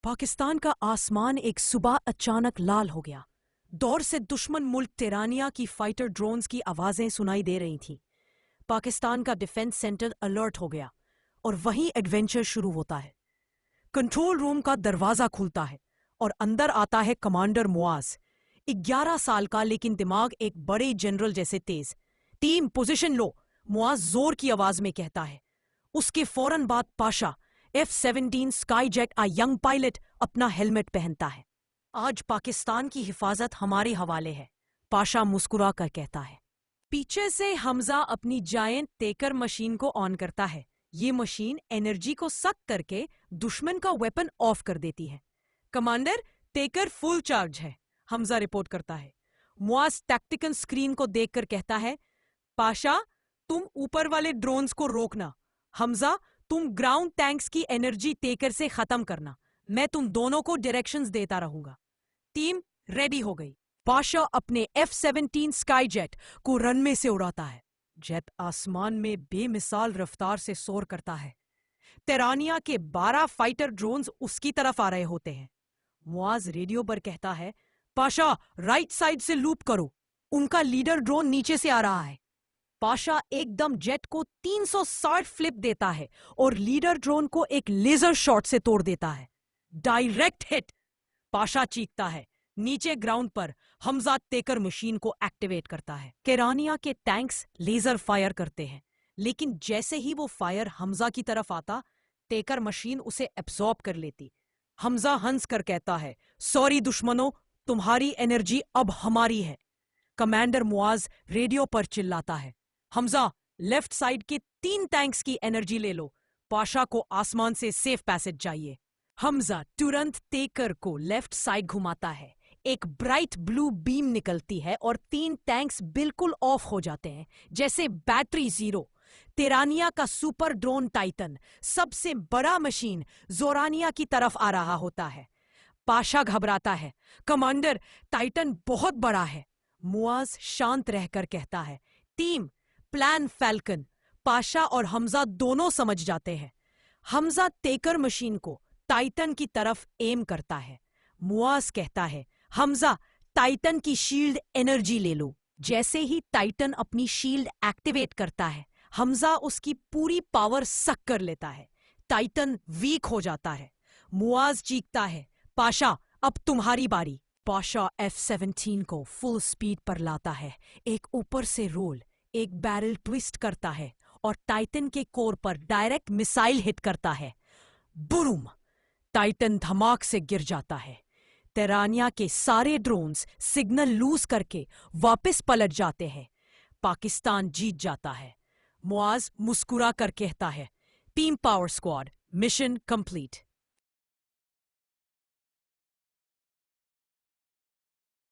पाकिस्तान का आसमान एक सुबह अचानक लाल हो गया। दौर से दुश्मन मुल्क तिरानिया की फाइटर ड्रोन्स की आवाजें सुनाई दे रही थीं। पाकिस्तान का डिफेंस सेंटर अलर्ट हो गया और वहीं एडवेंचर शुरू होता है। कंट्रोल रूम का दरवाजा खुलता है और अंदर आता है कमांडर मुआज। 11 साल का, लेकिन दिमाग एक बड़े जनरल जैसे तेज। टीम पोजीशन लो, मुआज जोर की आवाज में कहता है। उसके फौरन बाद पाशा F-17 स्काईजेट आ यंग पायलट अपना हेलमेट पहनता है। आज पाकिस्तान की हिफाजत हमारे हवाले है, पाशा मुस्कुरा कर कहता है। पीछे से हमजा अपनी जायंट टेकर मशीन को ऑन करता है। ये मशीन एनर्जी को सक करके दुश्मन का वेपन ऑफ कर देती है। कमांडर, टेकर फुल चार्ज है, हमजा रिपोर्ट करता है। मुआज टैक्टिकल स्क्रीन को देखकर कहता है, पाशा तुम ऊपर वाले ड्रोन्स को रोकना, हमजा तुम ग्राउंड टैंक्स की एनर्जी टेकर से खत्म करना। मैं तुम दोनों को डायरेक्शंस देता रहूंगा। टीम रेडी हो गई। पाशा अपने F-17 स्काईजेट को रनवे से उड़ाता है। जेट आसमान में बेमिसाल रफ्तार से सोर करता है। तिरानिया के 12 फाइटर ड्रोन्स उसकी तरफ आ रहे होते हैं। मुआज रेडियो पर कहता है, पाशा राइट साइड से लूप करो, उनका लीडर ड्रोन नीचे से आ रहा है। पाशा एकदम जेट को 360 फ्लिप देता है और लीडर ड्रोन को एक लेजर शॉट से तोड़ देता है। डायरेक्ट हिट, पाशा चीखता है। नीचे ग्राउंड पर हमजा टेकर मशीन को एक्टिवेट करता है। तिरानिया के टैंक्स लेजर फायर करते हैं, लेकिन जैसे ही वो फायर हमजा की तरफ आता, टेकर मशीन उसे एब्सॉर्ब कर लेती। हमजा हंस कर कहता है, सॉरी दुश्मनों, तुम्हारी एनर्जी अब हमारी है। कमांडर मुआज रेडियो पर चिल्लाता है, हमजा लेफ्ट साइड के 3 टैंक्स की एनर्जी ले लो, पाशा को आसमान से सेफ पैसेज चाहिए। हमजा तुरंत टेकर को लेफ्ट साइड घुमाता है। एक ब्राइट ब्लू बीम निकलती है और 3 टैंक्स बिल्कुल ऑफ हो जाते हैं, जैसे बैटरी जीरो। तिरानिया का सुपर ड्रोन टाइटन, सबसे बड़ा मशीन, जोरानिया की तरफ आ रहा होता है। पाशा घबराता है, कमांडर टाइटन बहुत बड़ा है। मुआज शांत रहकर कहता है, टीम प्लान फैल्कन। पाशा और हमजा दोनों समझ जाते हैं। हमजा टेकर मशीन को टाइटन की तरफ एम करता है। मुआज कहता है, हमजा टाइटन की शील्ड एनर्जी ले लो। जैसे ही टाइटन अपनी शील्ड एक्टिवेट करता है, हमजा उसकी पूरी पावर सक कर लेता है। टाइटन वीक हो जाता है। मुआज चीखता है, पाशा अब तुम्हारी बारी। पाशा F-17 को फुल स्पीड पर लाता है। एक ऊपर से रोल, एक बैरल ट्विस्ट करता है और टाइटन के कोर पर डायरेक्ट मिसाइल हिट करता है। बुरूम! टाइटन धमाक से गिर जाता है। तिरानिया के सारे ड्रोन्स सिग्नल लूज करके वापस पलट जाते हैं। पाकिस्तान जीत जाता है। मुआज मुस्कुरा कर कहता है, team power squad, mission complete.